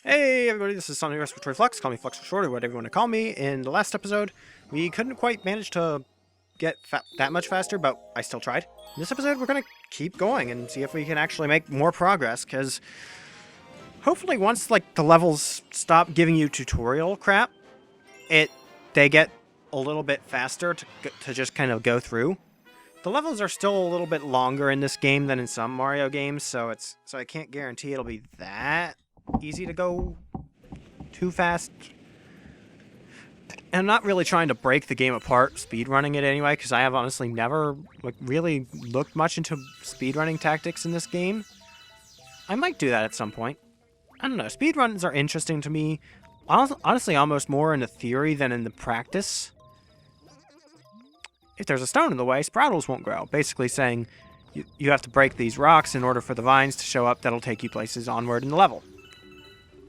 Hey everybody, this is Sonic Respiratory Flux, call me Flux for short or whatever you want to call me. In the last episode, we couldn't quite manage to get that much faster, but I still tried. In this episode, we're going to keep going and see if we can actually make more progress, because hopefully once the levels stop giving you tutorial crap, they get a little bit faster to just kind of go through. The levels are still a little bit longer in this game than in some Mario games, so I can't guarantee it'll be that easy to go too fast. And I'm not really trying to break the game apart speedrunning it anyway, because I have honestly never really looked much into speedrunning tactics in this game. I might do that at some point. I don't know, speedruns are interesting to me, honestly almost more in the theory than in the practice. If there's a stone in the way, sproutles won't grow. Basically saying you have to break these rocks in order for the vines to show up that'll take you places onward in the level.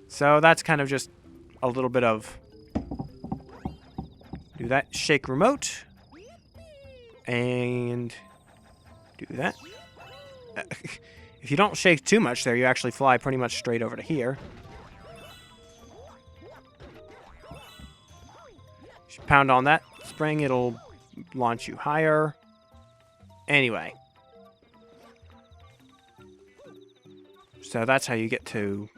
So that's kind of just a little bit of... Do that. Shake remote. And... do that. If you don't shake too much there, you actually fly pretty much straight over to here. If you pound on that spring, it'll launch you higher. Anyway. So that's how you get to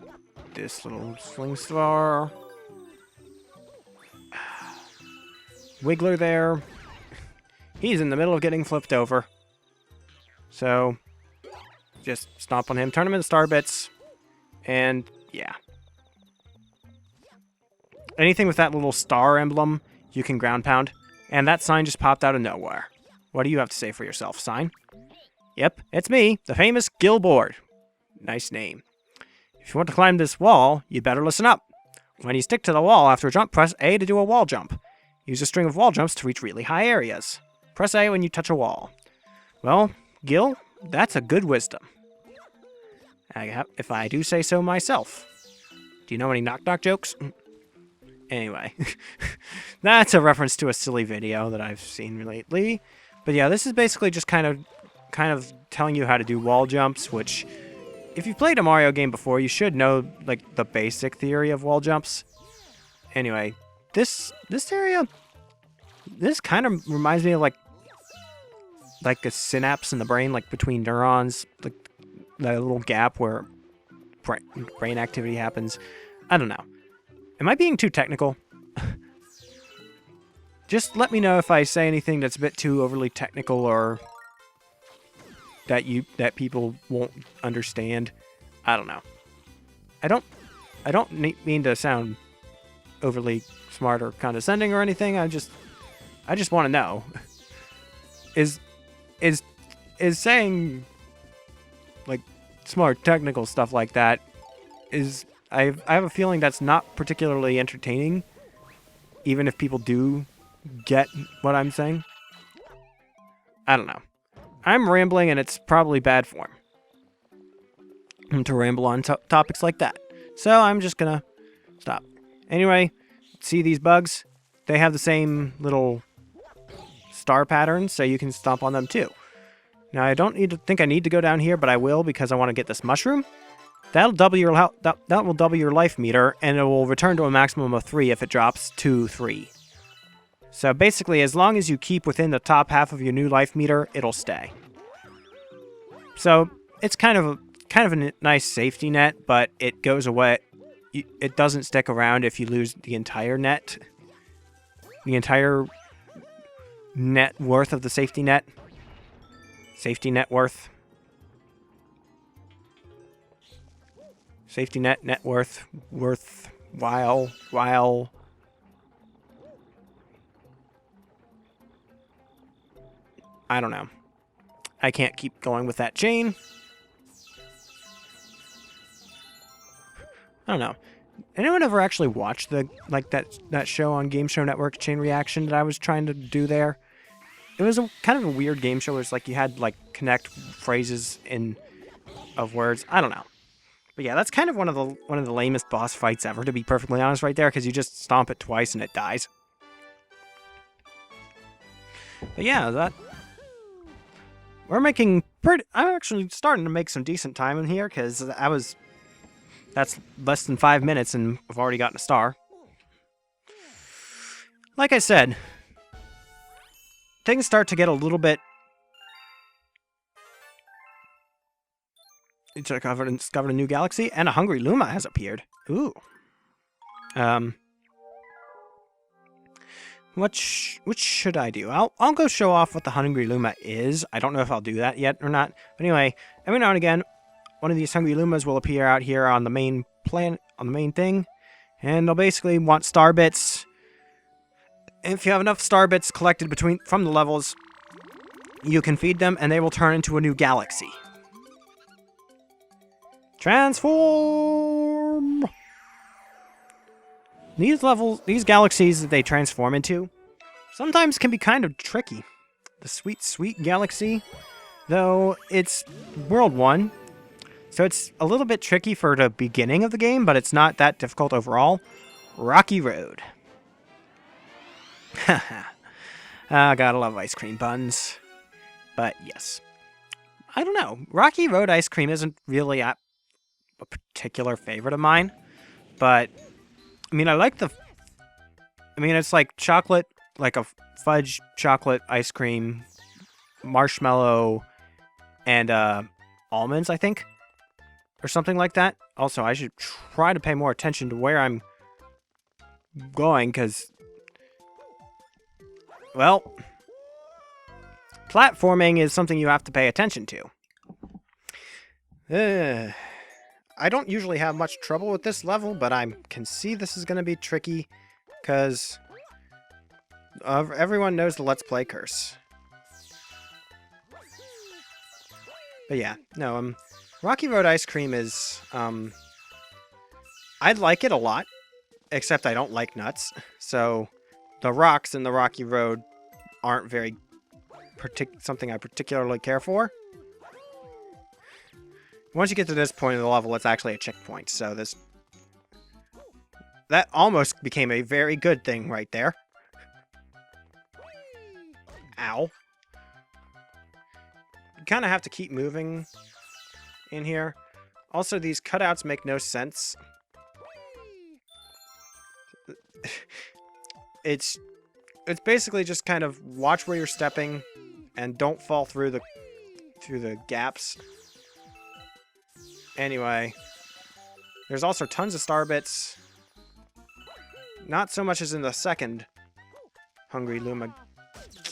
this little sling star. Wiggler there. He's in the middle of getting flipped over. So, just stomp on him, turn him into star bits, and yeah. Anything with that little star emblem, you can ground pound. And that sign just popped out of nowhere. What do you have to say for yourself, sign? Yep, it's me, the famous Gilboard. Nice name. If you want to climb this wall, you'd better listen up. When you stick to the wall after a jump, press A to do a wall jump. Use a string of wall jumps to reach really high areas. Press A when you touch a wall. Well, Gil, that's a good wisdom. If I do say so myself. Do you know any knock-knock jokes? Anyway, that's a reference to a silly video that I've seen lately. But yeah, this is basically just kind of telling you how to do wall jumps, which, if you've played a Mario game before, you should know the basic theory of wall jumps. Anyway, this area, this kind of reminds me of like a synapse in the brain, between neurons, that little gap where brain activity happens. I don't know. Am I being too technical? Just let me know if I say anything that's a bit too overly technical or that people won't understand. I don't know. I don't mean to sound overly smart or condescending or anything. I just want to know. Is saying smart technical stuff like that is... I have a feeling that's not particularly entertaining, even if people do get what I'm saying. I don't know. I'm rambling, and it's probably bad form to ramble on topics like that. So I'm just gonna stop. Anyway, see these bugs? They have the same little star patterns, so you can stomp on them too. Now, I don't think I need to go down here, but I will because I want to get this mushroom. That'll double your that will double your life meter, and it will return to a maximum of 3 if it drops to 3. So basically, as long as you keep within the top half of your new life meter, it'll stay. So it's kind of a nice safety net, but it goes away. It doesn't stick around if you lose the entire net. The entire net worth of the safety net. Safety net worth. Safety net worth, while. I don't know. I can't keep going with that chain. I don't know. Anyone ever actually watched that show on Game Show Network, Chain Reaction, that I was trying to do there? It was kind of a weird game show where it's you had connect phrases of words. I don't know. But yeah, that's kind of one of the lamest boss fights ever, to be perfectly honest, right there, because you just stomp it twice and it dies. But yeah, I'm actually starting to make some decent time in here, because That's less than 5 minutes and I've already gotten a star. Like I said, things start to get a little bit... It's discovered a new galaxy, and a hungry Luma has appeared. Ooh. What should I do? I'll go show off what the hungry Luma is. I don't know if I'll do that yet or not. But anyway, every now and again, one of these hungry Lumas will appear out here on the main planet, on the main thing, and they'll basically want star bits. And if you have enough star bits collected from the levels, you can feed them, and they will turn into a new galaxy. Transform! These galaxies that they transform into, sometimes can be kind of tricky. The Sweet Sweet Galaxy, though it's World 1, so it's a little bit tricky for the beginning of the game, but it's not that difficult overall. Rocky Road. Haha. Gotta love ice cream buns. But yes. I don't know. Rocky Road ice cream isn't really a particular favorite of mine, but I mean, it's like chocolate, like a fudge chocolate ice cream, marshmallow, and almonds, I think, or something like that. Also, I should try to pay more attention to where I'm going, because, well, platforming is something you have to pay attention to. I don't usually have much trouble with this level, but I can see this is going to be tricky, because everyone knows the Let's Play curse. But yeah, no, Rocky Road ice cream is, I like it a lot, except I don't like nuts, so the rocks in the Rocky Road aren't very something I particularly care for. Once you get to this point of the level, it's actually a checkpoint, so that almost became a very good thing right there. Ow. You kind of have to keep moving in here. Also, these cutouts make no sense. It's basically just kind of watch where you're stepping and don't fall through the gaps. Anyway, there's also tons of star bits. Not so much as in the second Hungry Luma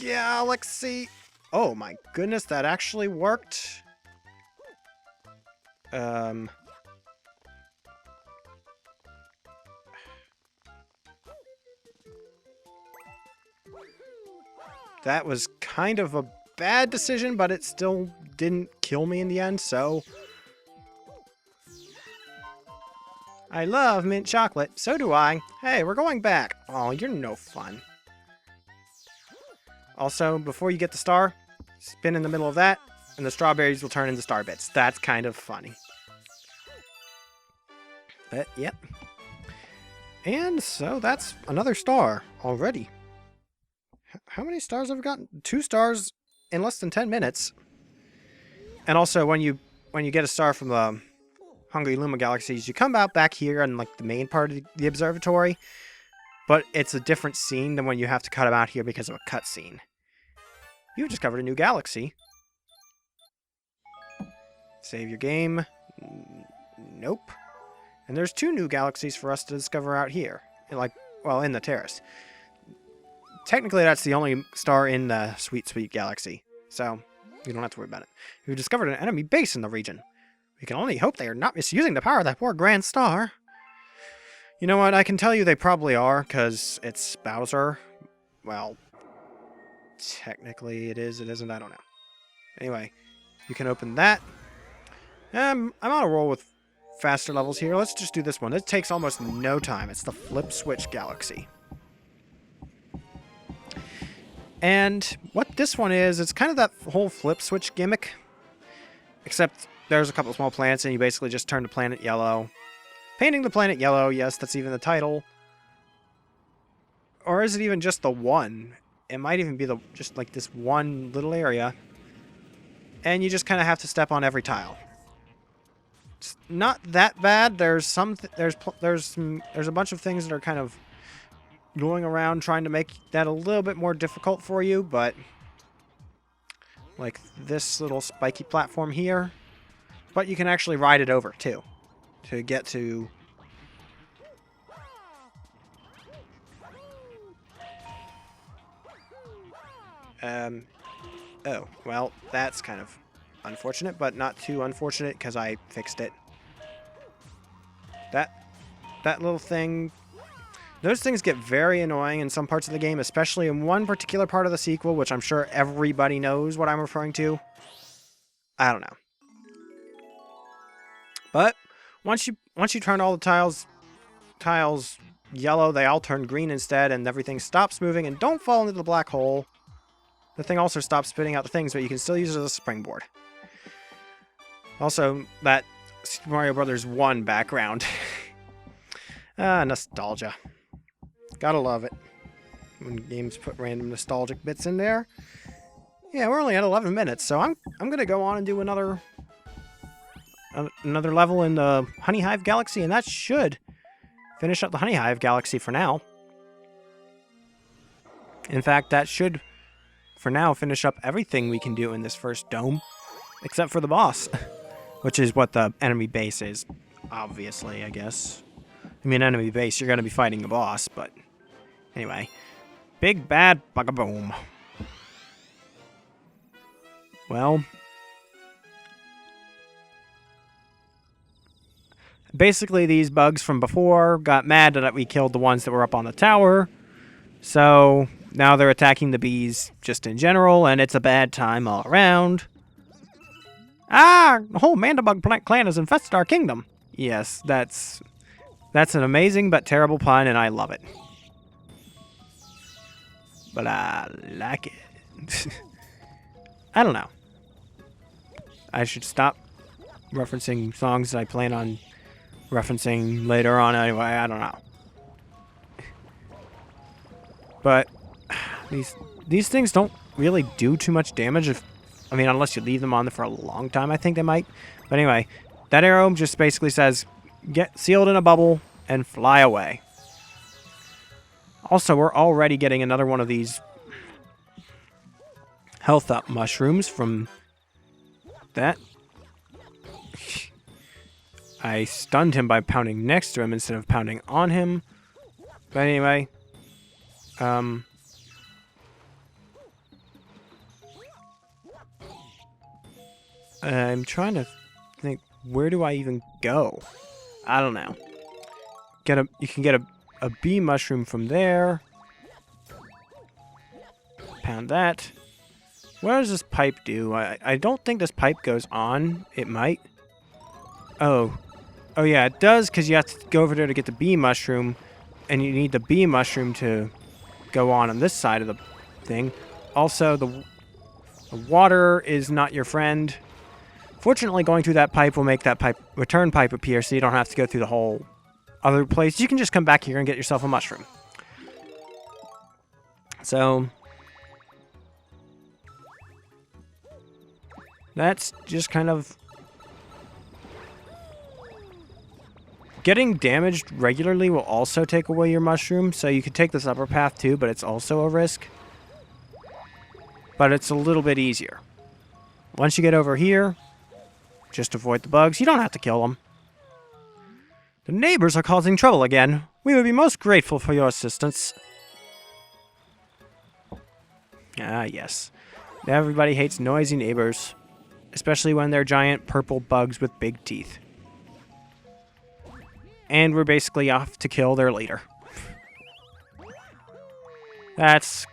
Galaxy. Oh my goodness, that actually worked. That was kind of a bad decision, but it still didn't kill me in the end, so... I love mint chocolate. So do I. Hey, we're going back. Oh, you're no fun. Also, before you get the star, spin in the middle of that, and the strawberries will turn into star bits. That's kind of funny. But, yep. And so that's another star already. How many stars have we gotten? 2 stars in less than 10 minutes. And also, when you get a star from the Hungry Luma Galaxies, you come out back here in like the main part of the observatory, but it's a different scene than when you have to cut them out here because of a cutscene. You've discovered a new galaxy. Save your game. Nope. And there's 2 new galaxies for us to discover out here. In the terrace. Technically, that's the only star in the Sweet Sweet Galaxy, so you don't have to worry about it. We've discovered an enemy base in the region. We can only hope they are not misusing the power of that poor Grand Star. You know what? I can tell you they probably are, because it's Bowser. Well, technically it is, it isn't, I don't know. Anyway, you can open that. I'm on a roll with faster levels here. Let's just do this one. It takes almost no time. It's the Flip Switch Galaxy. And what this one is, it's kind of that whole flip switch gimmick, except there's a couple small planets and you basically just turn the planet yellow. Painting the planet yellow, yes, that's even the title. Or is it even just the one? It might even be just like this one little area. And you just kind of have to step on every tile. It's not that bad. There's a bunch of things that are kind of going around trying to make that a little bit more difficult for you, but like this little spiky platform here, but you can actually ride it over too to get to oh, well, that's kind of unfortunate, but not too unfortunate because I fixed it. That little thing, those things get very annoying in some parts of the game, especially in one particular part of the sequel, which I'm sure everybody knows what I'm referring to. I don't know. But once you turn all the tiles yellow, they all turn green instead, and everything stops moving, and don't fall into the black hole. The thing also stops spitting out the things, but you can still use it as a springboard. Also, that Super Mario Bros. 1 background. Nostalgia. Gotta love it when games put random nostalgic bits in there. Yeah, we're only at 11 minutes, so I'm gonna go on and do another level in the Honey Hive Galaxy, and that should finish up the Honey Hive Galaxy for now. In fact, that should, for now, finish up everything we can do in this first dome, except for the boss, which is what the enemy base is, obviously, I guess. I mean, enemy base, you're going to be fighting a boss, but anyway. Big Bad Bug-a-Boom. Well, basically these bugs from before got mad that we killed the ones that were up on the tower, so now they're attacking the bees just in general, and it's a bad time all around. Ah! The whole Mandabug clan has infested our kingdom. Yes, that's an amazing but terrible pun, and I love it. But I like it. I don't know. I should stop referencing songs that I plan on referencing later on anyway. I don't know. But these things don't really do too much damage unless you leave them on there for a long time, I think they might. But anyway, that arrow just basically says, get sealed in a bubble and fly away. Also, we're already getting another one of these health up mushrooms from that. I stunned him by pounding next to him instead of pounding on him. But anyway, I'm trying to think, where do I even go? I don't know. You can get a bee mushroom from there. Pound that. What does this pipe do? I don't think this pipe goes on. It might. Oh yeah, it does, because you have to go over there to get the bee mushroom, and you need the bee mushroom to go on this side of the thing. Also, the water is not your friend. Fortunately, going through that pipe will make that return pipe appear, so you don't have to go through the whole other place. You can just come back here and get yourself a mushroom. So that's just kind of getting damaged regularly will also take away your mushroom, so you could take this upper path too, but it's also a risk. But it's a little bit easier. Once you get over here, just avoid the bugs. You don't have to kill them. The neighbors are causing trouble again. We would be most grateful for your assistance. Ah, yes. Everybody hates noisy neighbors, especially when they're giant purple bugs with big teeth. And we're basically off to kill their leader. That's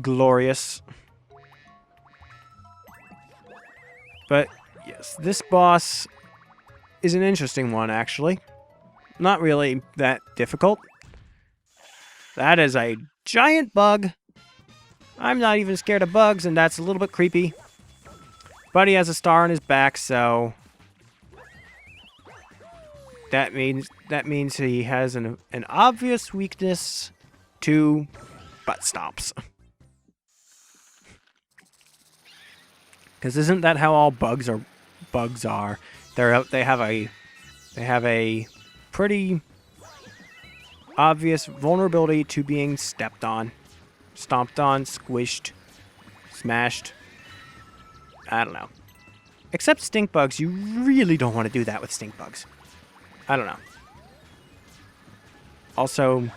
glorious. But yes, this boss is an interesting one, actually. Not really that difficult. That is a giant bug. I'm not even scared of bugs, and that's a little bit creepy. But he has a star on his back, so that means he has an obvious weakness to butt stomps. Because isn't that how all bugs are? They have a pretty obvious vulnerability to being stepped on, stomped on, squished, smashed. I don't know. Except stink bugs, you really don't want to do that with stink bugs. I don't know. Also,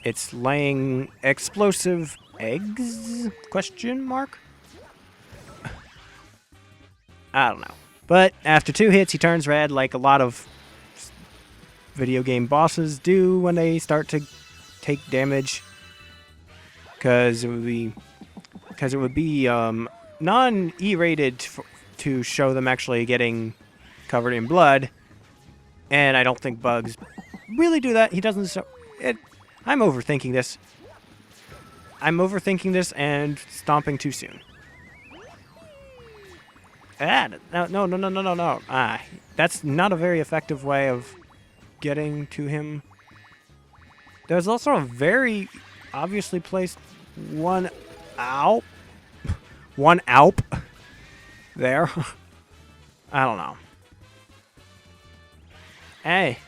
it's laying explosive eggs? Question mark? I don't know. But after 2 hits, he turns red like a lot of video game bosses do when they start to take damage. Because it would be non-E-rated to show them actually getting covered in blood. And I don't think bugs really do that. He doesn't show it. I'm overthinking this. I'm overthinking this and stomping too soon. No. That's not a very effective way of getting to him. There's also a very obviously placed one alp there. I don't know. Hey,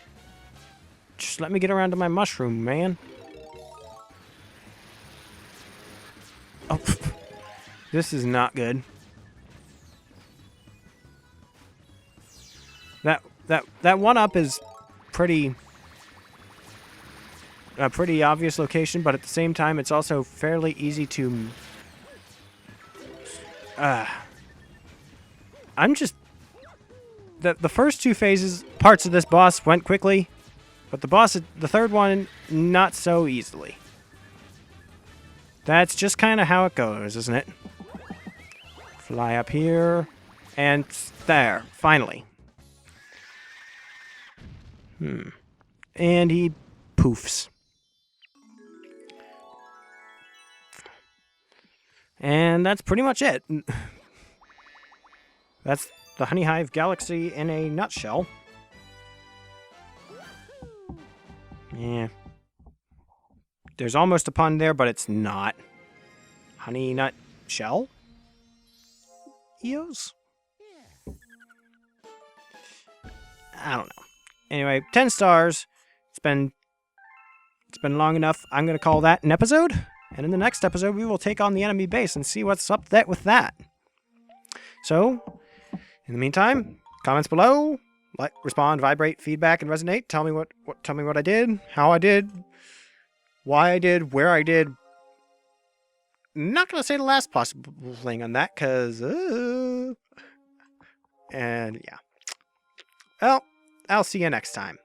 just let me get around to my mushroom, man. Oh, this is not good. That one up is a pretty obvious location, but at the same time, it's also fairly easy to. I'm just the first 2 parts of this boss went quickly, but the third one not so easily. That's just kind of how it goes, isn't it? Fly up here, and there, finally. And he poofs. And that's pretty much it. That's the Honey Hive Galaxy in a nutshell. Yeah. There's almost a pun there, but it's not. Honey Nut Shell? Eos? I don't know. Anyway, 10 stars. It's been long enough. I'm going to call that an episode. And in the next episode, we will take on the enemy base and see what's up with that. So, in the meantime, comments below. Like, respond, vibrate, feedback, and resonate. Tell me what I did, how I did, why I did, where I did. I'm not going to say the last possible thing on that, because... and, yeah. Well, I'll see you next time.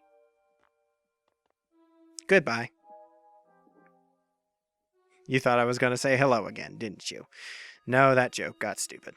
Goodbye. You thought I was going to say hello again, didn't you? No, that joke got stupid.